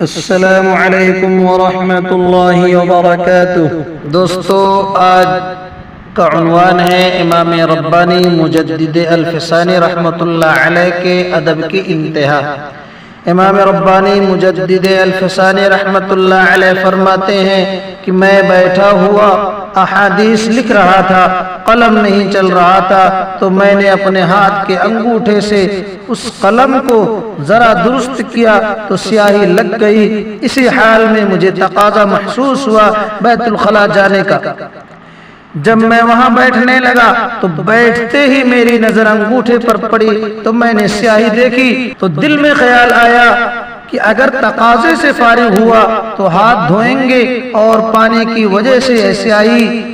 السلام علیکم ورحمۃ اللہ وبرکاتہ۔ دوستو، آج کا عنوان ہے امام ربانی مجدد الفسانی رحمۃ اللہ علیہ کے ادب کی انتہا۔ امام ربانی مجدد الفسانی رحمۃ اللہ علیہ فرماتے ہیں کہ میں بیٹھا ہوا احادیث لکھ رہا تھا، قلم نہیں چل رہا تھا، تو میں نے اپنے ہاتھ کے انگوٹھے سے اس قلم کو ذرا درست کیا تو سیاہی لگ گئی۔ اسی حال میں مجھے تقاضا محسوس ہوا بیت الخلا جانے کا۔ جب میں وہاں بیٹھنے لگا تو بیٹھتے ہی میری نظر انگوٹھے پر پڑی تو میں نے سیاہی دیکھی تو دل میں خیال آیا کہ اگر تقاضے سے فارغ ہوا تو ہاتھ دھوئیں گے اور پانی کی وجہ سے سیاہی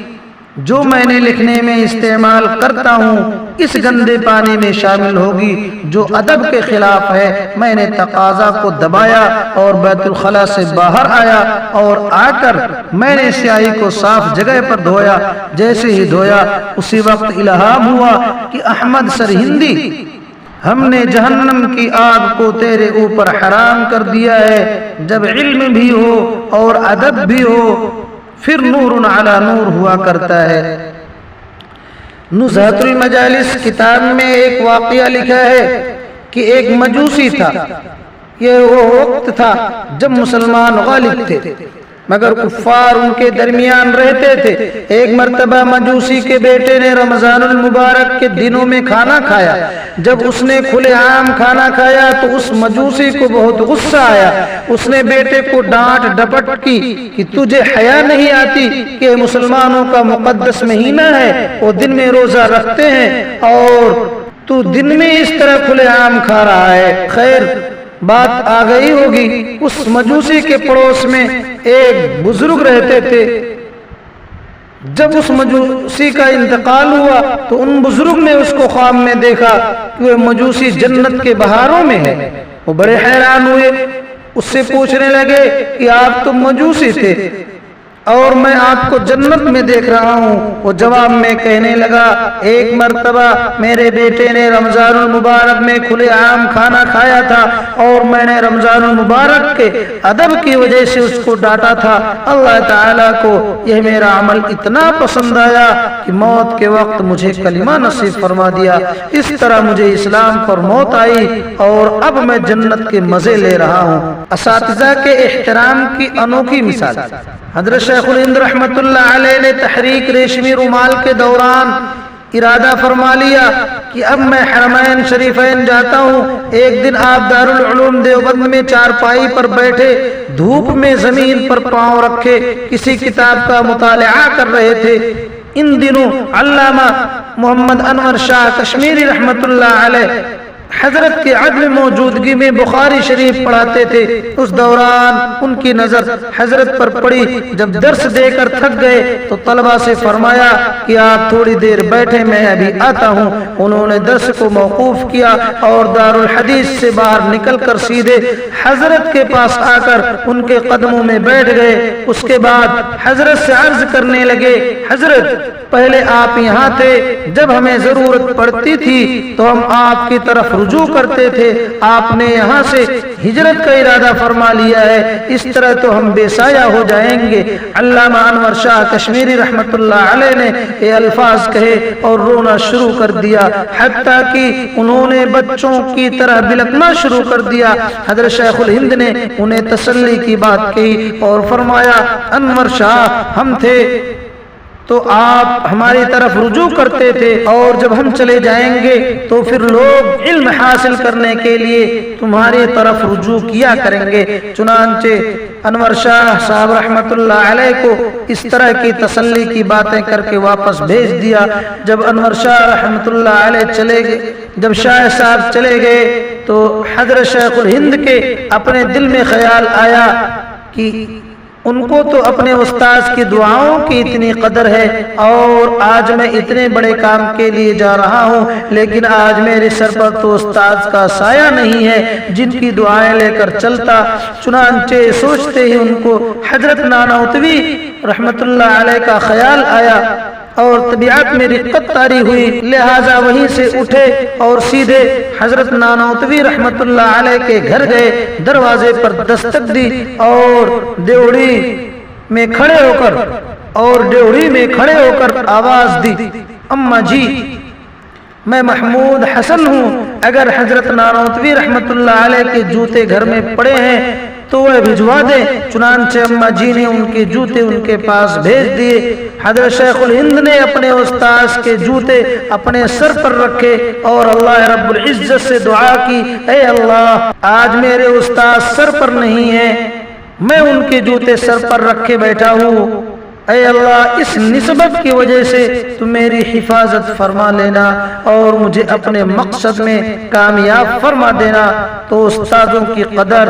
جو میں نے لکھنے میں استعمال کرتا ہوں اس گندے پانی میں شامل ہوگی جو ادب کے خلاف ہے۔ میں نے تقاضا کو دبایا اور بیت الخلا سے باہر آیا اور آ کر میں نے سیاہی کو صاف جگہ پر دھویا۔ جیسے ہی دھویا اسی وقت الہام ہوا کہ احمد سرہندی، ہم نے جہنم کی آگ کو تیرے اوپر حرام کر دیا ہے۔ جب علم بھی ہو اور ادب بھی ہو پھر نور علی نور ہوا کرتا ہے۔ نزہۃ المجالس کتاب میں ایک واقعہ لکھا ہے کہ ایک مجوسی تھا۔ یہ وہ وقت تھا جب مسلمان غالب تھے مگر کفار ان کے درمیان رہتے تھے۔ ایک مرتبہ مجوسی کے بیٹے نے رمضان المبارک کے دنوں میں کھانا کھایا۔ جب اس نے کھلے عام کھانا کھایا تو اس مجوسی کو بہت غصہ آیا۔ اس نے بیٹے کو ڈانٹ ڈپٹ کی کہ تجھے حیا نہیں آتی کہ مسلمانوں کا مقدس مہینہ ہے، وہ دن میں روزہ رکھتے ہیں اور تو دن میں اس طرح کھلے عام کھا رہا ہے۔ خیر بات آ گئی ہوگی، اس مجوسی کے پڑوس میں ایک بزرگ رہتے تھے۔ جب اس مجوسی کا انتقال ہوا تو ان بزرگ نے اس کو خواب میں دیکھا کہ وہ مجوسی جنت کے بہاروں میں ہے۔ وہ بڑے حیران ہوئے، اس سے پوچھنے لگے کہ آپ تو مجوسی تھے اور میں آپ کو جنت میں دیکھ رہا ہوں۔ وہ جواب میں کہنے لگا، ایک مرتبہ میرے بیٹے نے رمضان المبارک میں کھلے عام کھانا کھایا تھا اور میں نے رمضان المبارک کے ادب کی وجہ سے اس کو ڈانٹا تھا۔ اللہ تعالیٰ کو یہ میرا عمل اتنا پسند آیا کہ موت کے وقت مجھے کلمہ نصیب فرما دیا۔ اس طرح مجھے اسلام پر موت آئی اور اب میں جنت کے مزے لے رہا ہوں۔ اساتذہ کے احترام کی انوکھی مثال۔ حضرت شیخ الہند رحمۃ اللہ علیہ نے تحریک ریشمی رومال کے دوران ارادہ فرما لیا کہ اب میں حرمین شریفین جاتا ہوں۔ ایک دن آپ دارالعلوم دیوبند میں چارپائی پر بیٹھے دھوپ میں زمین پر پاؤں رکھے کسی کتاب کا مطالعہ کر رہے تھے۔ ان دنوں علامہ محمد انور شاہ کشمیری رحمۃ اللہ علیہ حضرت کی عدم موجودگی میں بخاری شریف پڑھاتے تھے۔ اس دوران ان کی نظر حضرت پر پڑی۔ جب درس دے کر تھک گئے تو طلبہ سے فرمایا کہ آپ تھوڑی دیر بیٹھے، میں ابھی آتا ہوں۔ انہوں نے درس کو موقوف کیا اور دارالحدیث سے باہر نکل کر سیدھے حضرت کے پاس آ کر ان کے قدموں میں بیٹھ گئے۔ اس کے بعد حضرت سے عرض کرنے لگے، حضرت پہلے آپ یہاں تھے، جب ہمیں ضرورت پڑتی تھی تو ہم آپ کی طرف رجوع کرتے تھے، آپ نے یہاں سے ہجرت کا ارادہ فرما لیا ہے، اس طرح تو ہم بے سایہ ہو جائیں گے۔ علامہ انور شاہ کشمیری رحمۃ اللہ علیہ نے یہ الفاظ کہے اور رونا شروع کر دیا، حتیٰ کہ انہوں نے بچوں کی طرح بلکنا شروع کر دیا۔ حضرت شیخ الہند نے انہیں تسلی کی بات کہی اور فرمایا، انور شاہ ہم تھے تو آپ ہماری طرف رجوع کرتے تھے اور جب ہم چلے جائیں گے تو پھر لوگ علم حاصل کرنے کے لیے تمہاری طرف رجوع کیا کریں گے۔ چنانچہ انور شاہ صاحب رحمۃ اللہ علیہ کو اس طرح کی تسلی کی باتیں کر کے واپس بھیج دیا۔ جب انور شاہ رحمۃ اللہ علیہ چلے گئے، جب شاہ صاحب چلے گئے تو حضرت شیخ الہند کے اپنے دل میں خیال آیا کہ ان کو تو اپنے استاذ کی دعاؤں کی اتنی قدر ہے اور آج میں اتنے بڑے کام کے لیے جا رہا ہوں، لیکن آج میرے سر پر تو استاذ کا سایہ نہیں ہے جن کی دعائیں لے کر چلتا۔ چنانچہ سوچتے ہی ان کو حضرت نانوتوی رحمت اللہ علیہ کا خیال آیا اور طبیعت میں رقت طاری ہوئی، لہٰذا وہیں سے اٹھے اور سیدھے حضرت نانوتوی رحمت اللہ علیہ کے گھر گئے، دروازے پر دستک دی اور ڈیوڑی میں کھڑے ہو کر آواز دی، اماں جی میں محمود حسن ہوں، اگر حضرت نانوتوی رحمت اللہ علیہ کے جوتے گھر میں پڑے ہیں تو وہ بھجوا دیں۔ چنانچہ اماں جی نے ان کے جوتے ان کے پاس بھیج دیے۔ حضرت شیخ الہند نے اپنے استاذ کے جوتے اپنے سر پر رکھے اور اللہ رب العزت سے دعا کی، اے اللہ آج میرے استاذ سر پر نہیں ہیں، میں ان کے جوتے سر پر رکھے بیٹھا ہوں، اے اللہ اس نسبت کی وجہ سے تو میری حفاظت فرما لینا اور مجھے اپنے مقصد میں کامیاب فرما دینا۔ تو استادوں کی قدر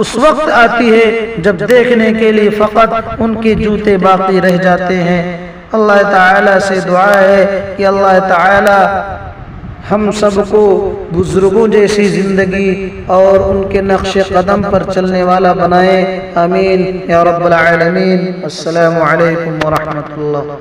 اس وقت آتی ہے جب دیکھنے کے لیے فقط ان کے جوتے باقی رہ جاتے ہیں۔ اللہ تعالیٰ سے دعا ہے کہ اللہ تعالیٰ ہم سب کو بزرگوں جیسی زندگی اور ان کے نقش قدم پر چلنے والا بنائے، آمین یا رب العالمین۔ السلام علیکم ورحمۃ اللہ۔